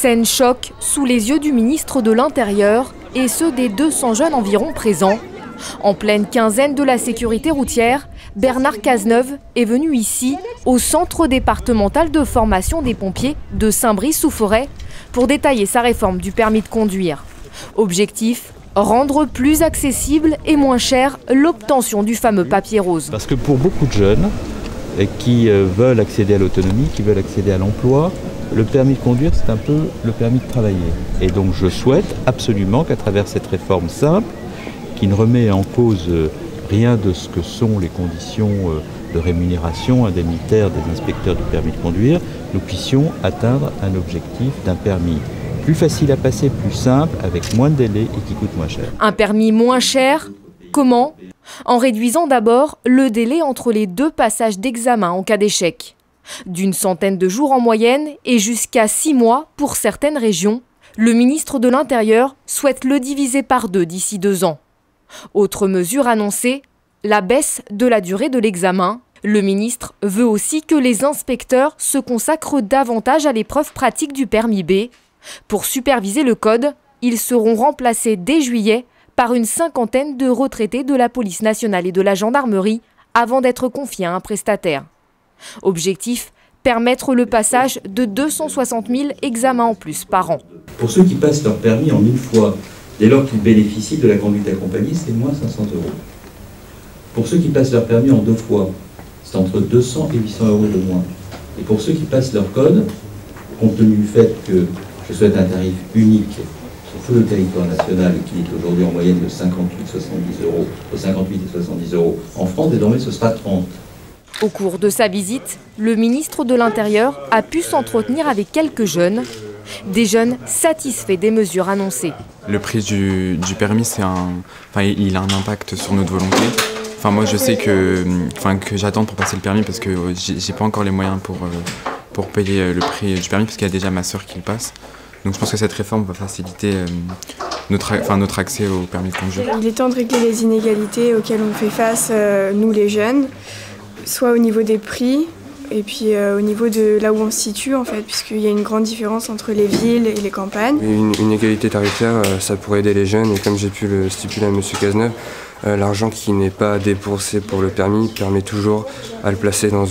Scène choc sous les yeux du ministre de l'Intérieur et ceux des 200 jeunes environ présents. En pleine quinzaine de la sécurité routière, Bernard Cazeneuve est venu ici, au centre départemental de formation des pompiers de Saint-Brice-sous-Forêt, pour détailler sa réforme du permis de conduire. Objectif, rendre plus accessible et moins cher l'obtention du fameux papier rose. Parce que pour beaucoup de jeunes qui veulent accéder à l'autonomie, qui veulent accéder à l'emploi, le permis de conduire, c'est un peu le permis de travailler. Et donc je souhaite absolument qu'à travers cette réforme simple, qui ne remet en cause rien de ce que sont les conditions de rémunération indemnitaire des inspecteurs du permis de conduire, nous puissions atteindre un objectif d'un permis plus facile à passer, plus simple, avec moins de délais et qui coûte moins cher. Un permis moins cher, comment? En réduisant d'abord le délai entre les 2 passages d'examen en cas d'échec. D'une centaine de jours en moyenne et jusqu'à 6 mois pour certaines régions, le ministre de l'Intérieur souhaite le diviser par 2 d'ici 2 ans. Autre mesure annoncée, la baisse de la durée de l'examen. Le ministre veut aussi que les inspecteurs se consacrent davantage à l'épreuve pratique du permis B. Pour superviser le code, ils seront remplacés dès juillet par une 50aine de retraités de la police nationale et de la gendarmerie avant d'être confiés à un prestataire. Objectif, permettre le passage de 260 000 examens en plus par an. Pour ceux qui passent leur permis en une fois, dès lors qu'ils bénéficient de la conduite accompagnée, c'est moins 500 €. Pour ceux qui passent leur permis en 2 fois, c'est entre 200 et 800 € de moins. Et pour ceux qui passent leur code, compte tenu du fait que je souhaite un tarif unique sur tout le territoire national, qui est aujourd'hui en moyenne de 58,70 €, entre 58 et 70 €. En France, désormais, ce sera 30. Au cours de sa visite, le ministre de l'Intérieur a pu s'entretenir avec quelques jeunes. Des jeunes satisfaits des mesures annoncées. Le prix du permis, il a un impact sur notre volonté. Moi, je sais que j'attends pour passer le permis parce que j'ai pas encore les moyens pour payer le prix du permis parce qu'il y a déjà ma sœur qui le passe. Donc je pense que cette réforme va faciliter notre accès au permis de conduire. Il est temps de régler les inégalités auxquelles on fait face, nous les jeunes, soit au niveau des prix, et puis au niveau de là où on se situe en fait, puisqu'il y a une grande différence entre les villes et les campagnes. Une égalité tarifaire, ça pourrait aider les jeunes, et comme j'ai pu le stipuler à M. Cazeneuve, l'argent qui n'est pas dépensé pour le permis permet toujours à le placer dans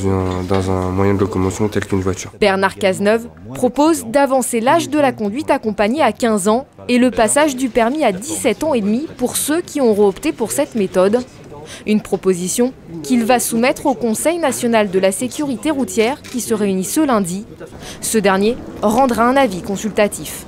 un moyen de locomotion tel qu'une voiture. Bernard Cazeneuve propose d'avancer l'âge de la conduite accompagnée à 15 ans et le passage du permis à 17 ans et demi pour ceux qui auront opté pour cette méthode. Une proposition qu'il va soumettre au Conseil national de la sécurité routière qui se réunit ce lundi. Ce dernier rendra un avis consultatif.